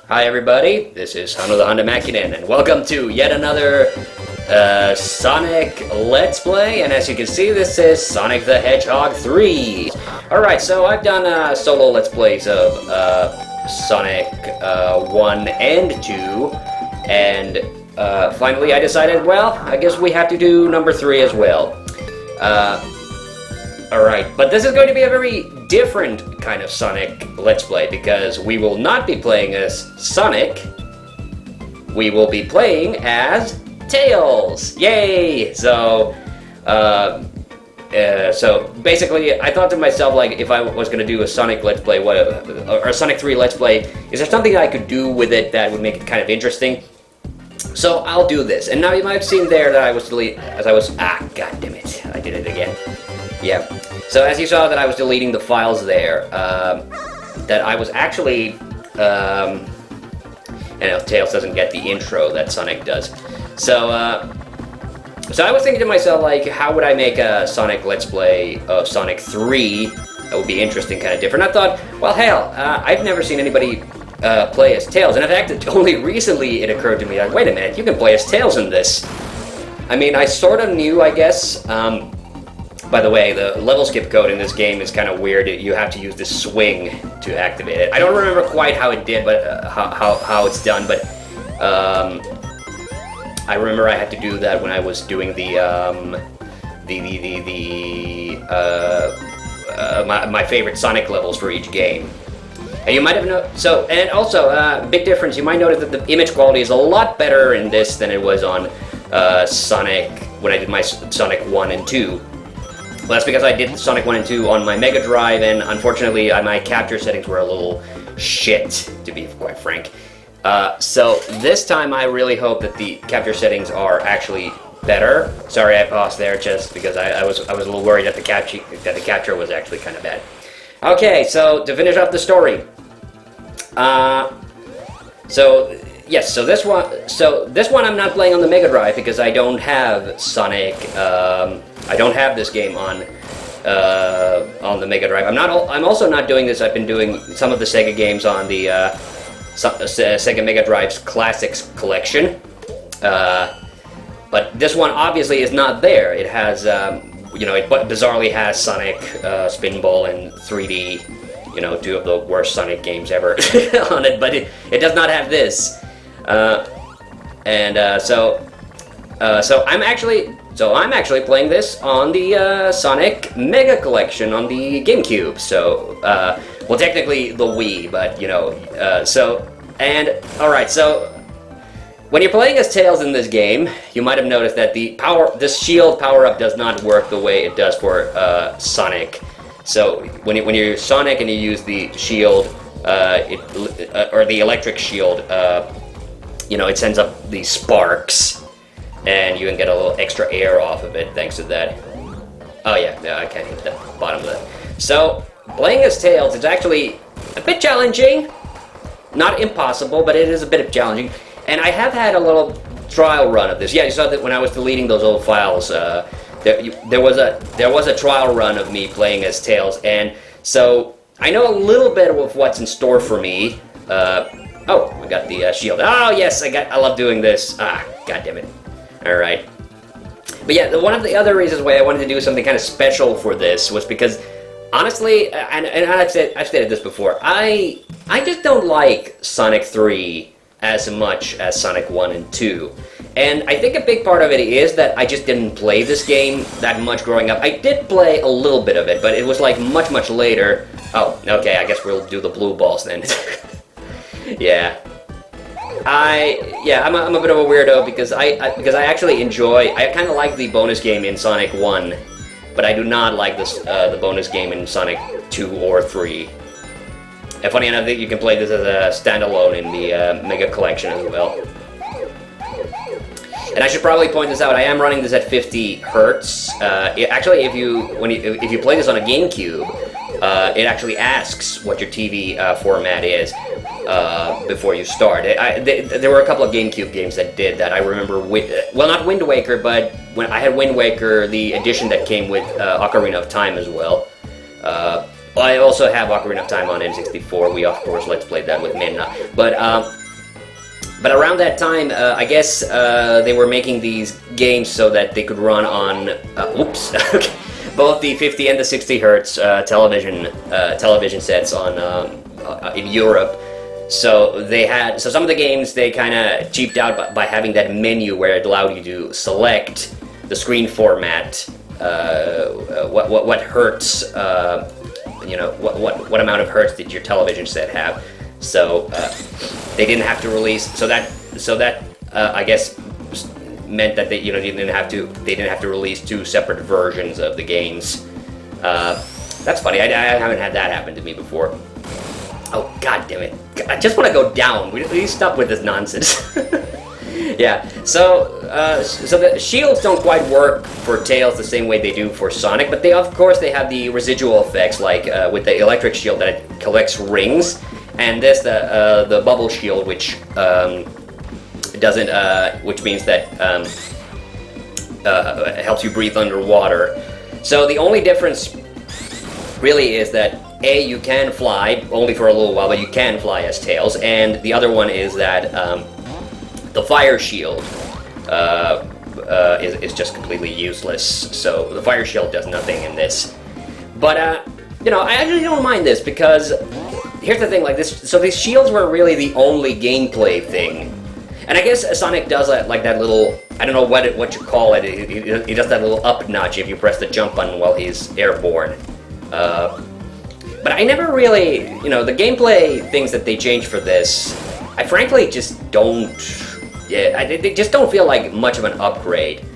Hi everybody, this is TheHande and welcome to yet another Sonic Let's Play, and as you can see this is Sonic the Hedgehog 3. Alright, so I've done solo Let's Plays of Sonic 1 and 2, and finally I decided, well, I guess we have to do number 3 as well. Alright, but this is going to be a very different kind of Sonic Let's Play, because we will not be playing as Sonic, we will be playing as Tails! Yay! So basically, I thought to myself, like, if I was going to do a Sonic Let's Play, or a Sonic 3 Let's Play, is there something I could do with it that would make it kind of interesting? So I'll do this. And now you might have seen there that I was god damn it, I did it again. Yeah. So as you saw that I was deleting the files there, that I was actually, Tails doesn't get the intro that Sonic does. So I was thinking to myself, like, how would I make a Sonic Let's Play of Sonic 3 that would be interesting, kind of different? I thought, well, hell, I've never seen anybody play as Tails, and in fact, only recently it occurred to me, like, wait a minute, you can play as Tails in this. I mean, I sort of knew, I guess. By the way, the level skip code in this game is kind of weird. You have to use the swing to activate it. I don't remember quite how it did, but how it's done. But I remember I had to do that when I was doing my favorite Sonic levels for each game. And you might have noticed. So, and also, big difference. You might notice that the image quality is a lot better in this than it was on Sonic when I did my Sonic 1 and 2. Well, that's because I did Sonic 1 and 2 on my Mega Drive, and unfortunately my capture settings were a little shit, to be quite frank. So this time I really hope that the capture settings are actually better. Sorry, I paused there just because I was a little worried that the capture was actually kind of bad. Okay, so to finish up the story, yes, so this one I'm not playing on the Mega Drive because I don't have Sonic. I don't have this game on the Mega Drive. I'm also not doing this. I've been doing some of the Sega games on the Sega Mega Drive's Classics collection. But this one obviously is not there. It has, it bizarrely has Sonic, Spinball, and 3D. You know, two of the worst Sonic games ever on it. But it does not have this. So I'm actually playing this on the Sonic Mega Collection on the GameCube. So, well, technically the Wii, but alright, so when you're playing as Tails in this game, you might have noticed that this shield power-up does not work the way it does for Sonic. So when you're Sonic and you use the shield, or the electric shield, it sends up these sparks, and you can get a little extra air off of it thanks to that. Oh yeah, I can't hit the bottom of that. So, playing as Tails is actually a bit challenging. Not impossible, but it is a bit challenging. And I have had a little trial run of this. Yeah, you saw that when I was deleting those old files, there was a trial run of me playing as Tails, and so I know a little bit of what's in store for me. Oh, I got the shield. Oh, yes, I love doing this. Ah, god damn it. Alright. But yeah, one of the other reasons why I wanted to do something kind of special for this was because, honestly, and I've stated this before, I just don't like Sonic 3 as much as Sonic 1 and 2. And I think a big part of it is that I just didn't play this game that much growing up. I did play a little bit of it, but it was like much, much later. Oh, okay, I guess we'll do the blue balls then. Yeah. I'm a bit of a weirdo because I actually I kind of like the bonus game in Sonic 1, but I do not like the bonus game in Sonic 2 or 3. And funny enough, you can play this as a standalone in the Mega Collection as well. And I should probably point this out, I am running this at 50 Hertz. Actually, if you play this on a GameCube, it actually asks what your TV format is before you start. There were a couple of GameCube games that did that. I remember, well, not Wind Waker, but when I had Wind Waker, the edition that came with Ocarina of Time as well. I also have Ocarina of Time on N64. We of course let's play that with Minna. But around that time, I guess they were making these games so that they could run on both the 50 and the 60 hertz television sets on in Europe. So some of the games they kind of cheaped out by having that menu where it allowed you to select the screen format, what hertz, what amount of hertz did your television set have. So they didn't have to release. So that I guess meant that they didn't have to release two separate versions of the games. That's funny. I haven't had that happen to me before. Oh god damn it! I just want to go down. We stop with this nonsense. Yeah. So the shields don't quite work for Tails the same way they do for Sonic, but of course they have the residual effects, like with the electric shield that it collects rings. And this, the bubble shield, which doesn't, which means that it helps you breathe underwater. So the only difference really is that you can fly only for a little while, but you can fly as Tails, and the other one is that the fire shield is just completely useless. So the fire shield does nothing in this. But I actually don't mind this because. Here's the thing, like this. So these shields were really the only gameplay thing, and I guess Sonic does like that little. I don't know what you call it. He does that little up notch if you press the jump button while he's airborne. But I never really, the gameplay things that they changed for this, I frankly just don't. Yeah, they just don't feel like much of an upgrade.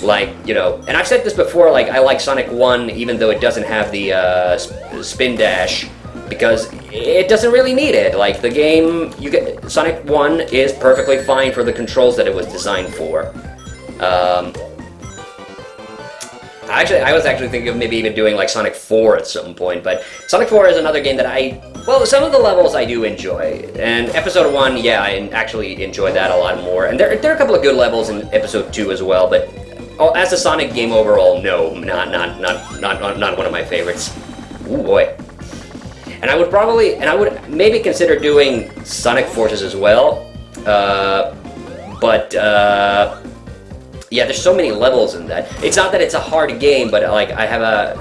Like, and I've said this before. Like, I like Sonic 1 even though it doesn't have the spin dash. Because it doesn't really need it. Like the game, Sonic 1 is perfectly fine for the controls that it was designed for. I was actually thinking of maybe even doing like Sonic 4 at some point, but Sonic 4 is another game that some of the levels I do enjoy. And Episode 1, yeah, I actually enjoy that a lot more. And there are a couple of good levels in Episode 2 as well, but as a Sonic game overall, no, not one of my favorites. Ooh boy. And I would maybe consider doing Sonic Forces as well, but yeah, there's so many levels in that. It's not that it's a hard game, but like I have a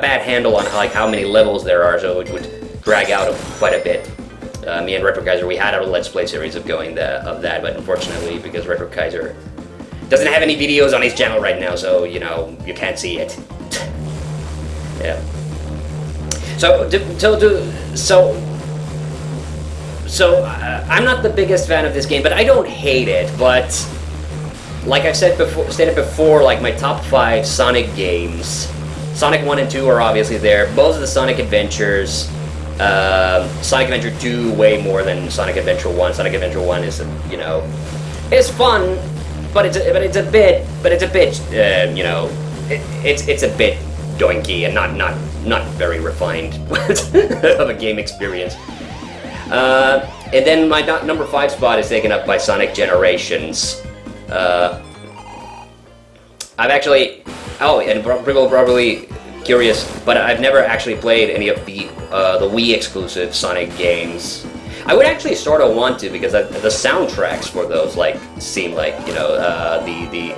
bad handle on like how many levels there are, so it would drag out quite a bit. Me and Retro Kaiser, we had a Let's Play series of that, but unfortunately, because Retro Kaiser doesn't have any videos on his channel right now, so you can't see it. Yeah. So I'm not the biggest fan of this game, but I don't hate it. But like I've stated before, like my top 5 Sonic games, Sonic 1 and 2 are obviously there. Both of the Sonic Adventures, Sonic Adventure 2 way more than Sonic Adventure 1. Sonic Adventure 1 is it's fun, but it's a bit it's a bit doinky and not very refined of a game experience. And then my number 5 spot is taken up by Sonic Generations. I've actually, and people are probably curious, but I've never actually played any of the Wii exclusive Sonic games. I would actually sort of want to, because the soundtracks for those seem like the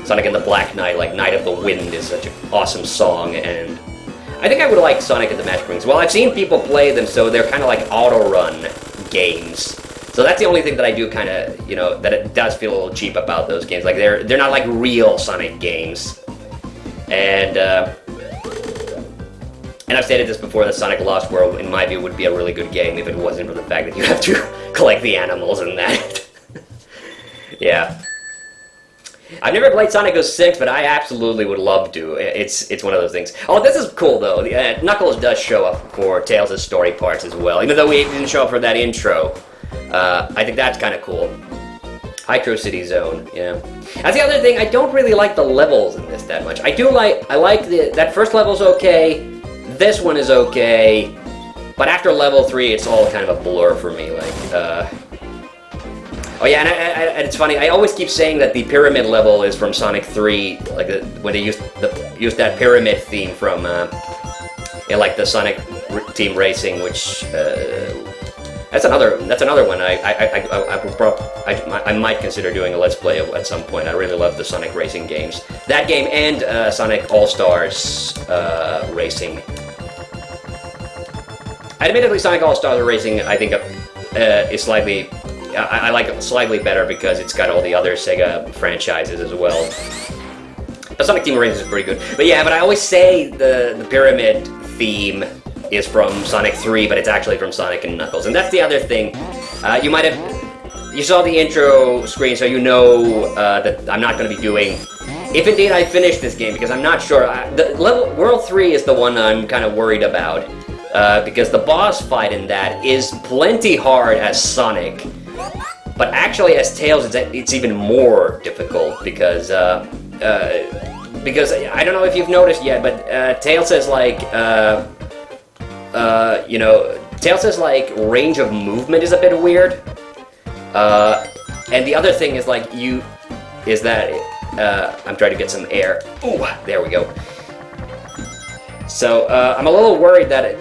Sonic and the Black Knight, like Night of the Wind, is such an awesome song, and I think I would like Sonic and the Magic Rings. Well, I've seen people play them, so they're kind of like auto-run games. So that's the only thing that I do kind of, that it does feel a little cheap about those games. Like, they're not like real Sonic games. And I've stated this before, that Sonic Lost World, in my view, would be a really good game if it wasn't for the fact that you have to collect the animals and that. Yeah. I've never played Sonic 06, but I absolutely would love to. It's one of those things. Oh, this is cool, though. Knuckles does show up for Tails' story parts as well, even though we didn't show up for that intro. I think that's kind of cool. Hydro City Zone, yeah. That's the other thing, I don't really like the levels in this that much. I like that first level's okay, this one is okay, but after level 3, it's all kind of a blur for me, Oh yeah, and it's funny, I always keep saying that the pyramid level is from Sonic 3, when they used that pyramid theme from Yeah, like the Sonic Team Racing, which that's another one I might consider doing a Let's Play of at some point. I really love the Sonic Racing games. That game and Sonic All Stars Racing. Admittedly, Sonic All Stars Racing I think is slightly. I like it slightly better because it's got all the other Sega franchises as well. But Sonic Team Racing is pretty good. But yeah, but I always say the pyramid theme is from Sonic 3, but it's actually from Sonic and Knuckles. And that's the other thing. You saw the intro screen, so you know that I'm not going to be doing... If indeed I finish this game, because I'm not sure. World 3 is the one I'm kind of worried about. Because the boss fight in that is plenty hard as Sonic. But actually as Tails, it's even more difficult because I don't know if you've noticed yet, but Tails says like, Tails says like range of movement is a bit weird. And the other thing is like I'm trying to get some air. Ooh, there we go. So I'm a little worried that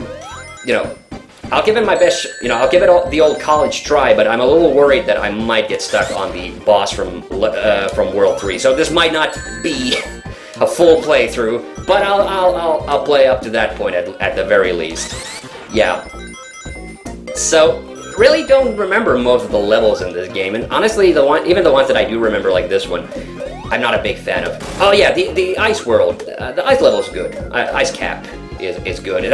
I'll give it my best, I'll give it the old college try, but I'm a little worried that I might get stuck on the boss from World 3. So this might not be a full playthrough, but I'll play up to that point at the very least. Yeah. So really don't remember most of the levels in this game, and honestly, even the ones that I do remember, like this one, I'm not a big fan of. Oh yeah, the ice world, the ice level is good. Ice cap is good.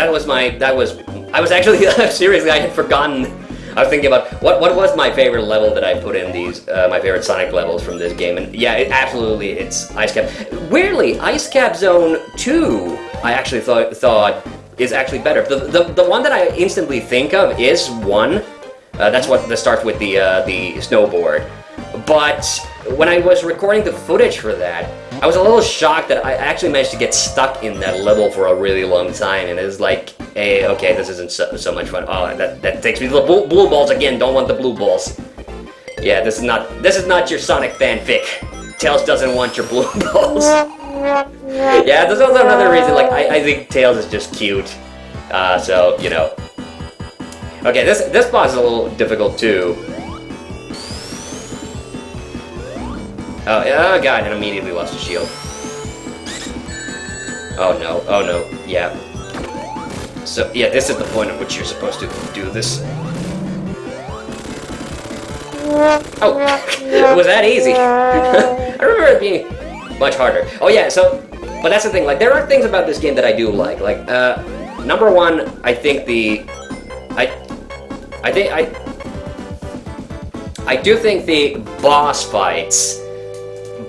I was actually seriously, I had forgotten. I was thinking about what was my favorite level that I put in these my favorite Sonic levels from this game, and yeah, it's Ice Cap. Weirdly, Ice Cap Zone 2 I actually thought is actually better. The one that I instantly think of is 1. That's what that starts with the snowboard. But when I was recording the footage for that, I was a little shocked that I actually managed to get stuck in that level for a really long time, and it was like, hey, okay, this isn't so much fun. Oh, that takes me to the blue balls again. Don't want the blue balls. Yeah, this is not your Sonic fanfic. Tails doesn't want your blue balls. Yeah, there's also another reason. Like, I think Tails is just cute. So Okay, this boss is a little difficult too. Oh god, and immediately lost a shield. Oh no, yeah. So, yeah, this is the point at which you're supposed to do this. Oh, it was that easy. I remember it being much harder. Oh yeah, but that's the thing, like, there are things about this game that I do like. Like, number one, I think I do think the boss fights,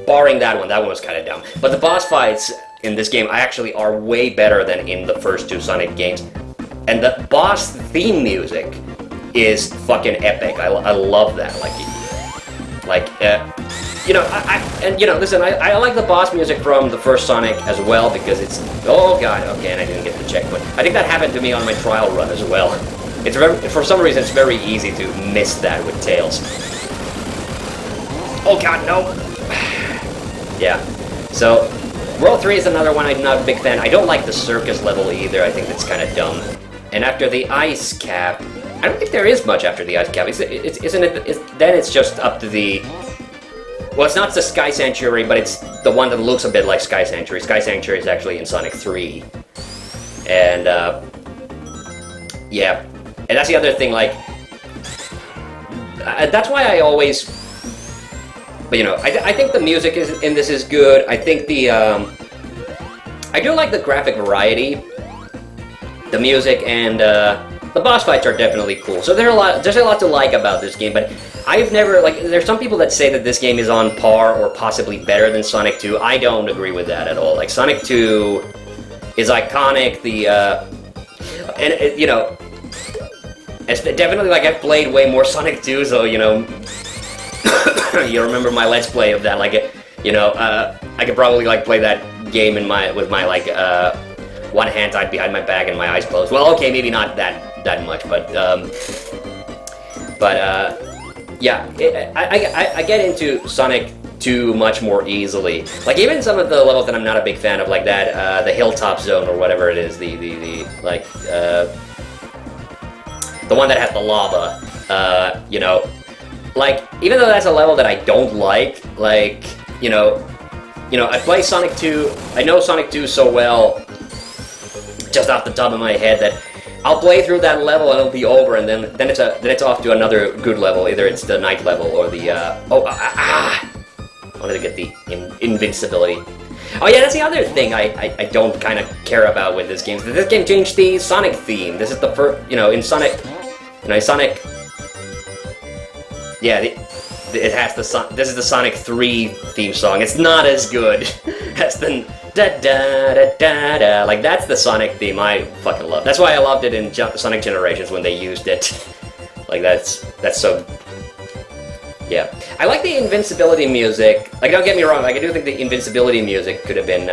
barring that one was kind of dumb, but the boss fights in this game actually are way better than in the first 2 Sonic games. And the boss theme music is fucking epic. I love that. Listen, I like the boss music from the first Sonic as well because it's, oh god, okay, and I didn't get the checkpoint. I think that happened to me on my trial run as well. For some reason, it's very easy to miss that with Tails. Oh god, no! Yeah, so World 3 is another one I'm not a big fan. I don't like the circus level either. I think that's kind of dumb. And after the ice cap, I don't think there is much after the ice cap. Then it's just up to the... Well, it's not the Sky Sanctuary, but it's the one that looks a bit like Sky Sanctuary. Sky Sanctuary is actually in Sonic 3. And, yeah. And that's the other thing, like... that's why I always... But, I think the music in this is good. I think the, I do like the graphic variety. The music and, the boss fights are definitely cool. So there's a lot to like about this game, but I've never, like, there's some people that say that this game is on par or possibly better than Sonic 2. I don't agree with that at all. Like, Sonic 2 is iconic, it's definitely, like, I've played way more Sonic 2, so, you remember my Let's Play of that, like, I could probably, like, play that game with my, like, one hand tied behind my back and my eyes closed. Well, okay, maybe not that much, but yeah, I get into Sonic 2 much more easily. Like even some of the levels that I'm not a big fan of, like that, the Hilltop Zone or whatever it is, the one that has the lava, you know, like, even though that's a level that I don't like, you know, I play Sonic 2, I know Sonic 2 so well, just off the top of my head, that I'll play through that level and it'll be over, and then it's off to another good level. Either it's the night level or the I wanted to get the invincibility. Oh yeah, that's the other thing I don't kind of care about with this game. This game changed the Sonic theme. This is the first, in Sonic, Sonic. Yeah, it has this is the Sonic 3 theme song. It's not as good as the da-da-da-da-da. Like, that's the Sonic theme I fucking love. That's why I loved it in Sonic Generations when they used it. Like, that's so... Yeah. I like the invincibility music. Like, don't get me wrong, like, I do think the invincibility music could have been,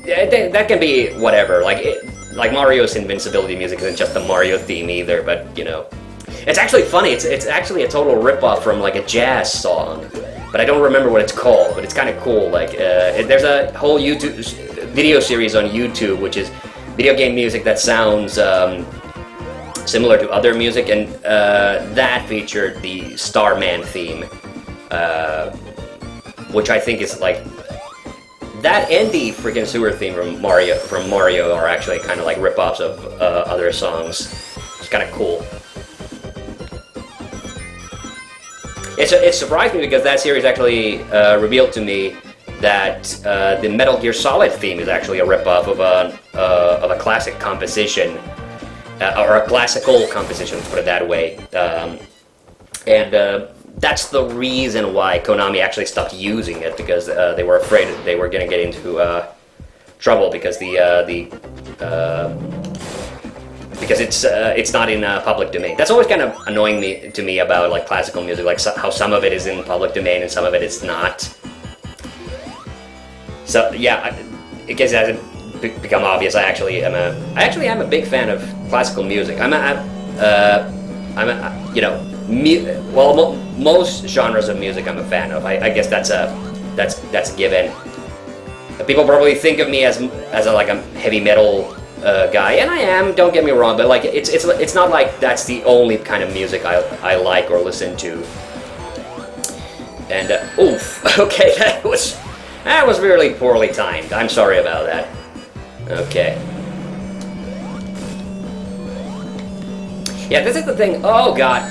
that can be whatever. Like Mario's invincibility music isn't just the Mario theme either, but, It's actually funny, it's actually a total rip-off from, like, a jazz song. But I don't remember what it's called, but it's kind of cool. Like, there's a whole YouTube video series on YouTube, which is video game music that sounds similar to other music, and that featured the Starman theme, which I think is like that, and the freaking sewer theme from Mario are actually kind of like rip-offs of other songs. It's kind of cool. It surprised me because that series actually revealed to me that the Metal Gear Solid theme is actually a rip-off of a classic composition, or a classical composition, let's put it that way. That's the reason why Konami actually stopped using it, because they were afraid they were going to get into trouble because because it's not in public domain. That's always kind of annoying to me about like classical music, like how some of it is in public domain and some of it is not. So yeah, in case it hasn't become obvious, I actually am a big fan of classical music. Most genres of music I'm a fan of. I guess that's a given. People probably think of me as a heavy metal guy, and I am. Don't get me wrong, but like it's not like that's the only kind of music I like or listen to. And oof, okay, that was really poorly timed. I'm sorry about that. Okay. Yeah, this is the thing. Oh god,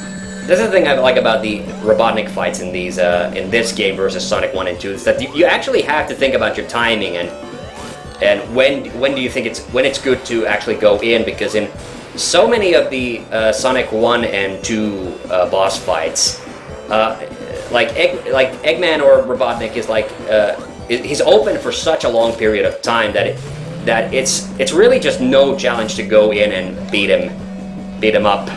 this is the thing I like about the Robotnik fights in these in this game versus Sonic 1 and 2. Is that you actually have to think about your timing and when do you think it's good to actually go in, because in so many of the Sonic 1 and 2 boss fights, like Eggman or Robotnik is like he's open for such a long period of time that it's really just no challenge to go in and beat him up.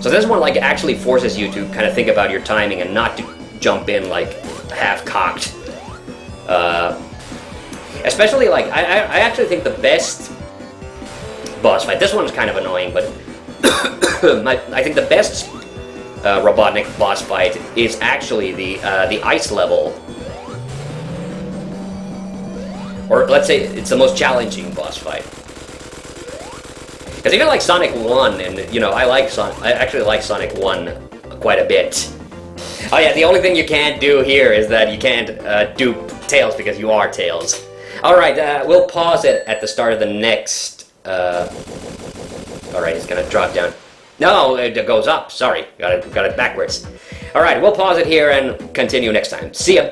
So this one like actually forces you to kind of think about your timing and not to jump in like half-cocked. Especially like I actually think the best boss fight. This one's kind of annoying, but I think the best Robotnik boss fight is actually the ice level, or let's say it's the most challenging boss fight. Because even like Sonic 1, and I actually like Sonic 1 quite a bit. Oh yeah, the only thing you can't do here is that you can't do Tails because you are Tails. Alright, we'll pause it at the start of the next... Alright, it's gonna drop down. No, it goes up, sorry. Got it backwards. Alright, we'll pause it here and continue next time. See ya!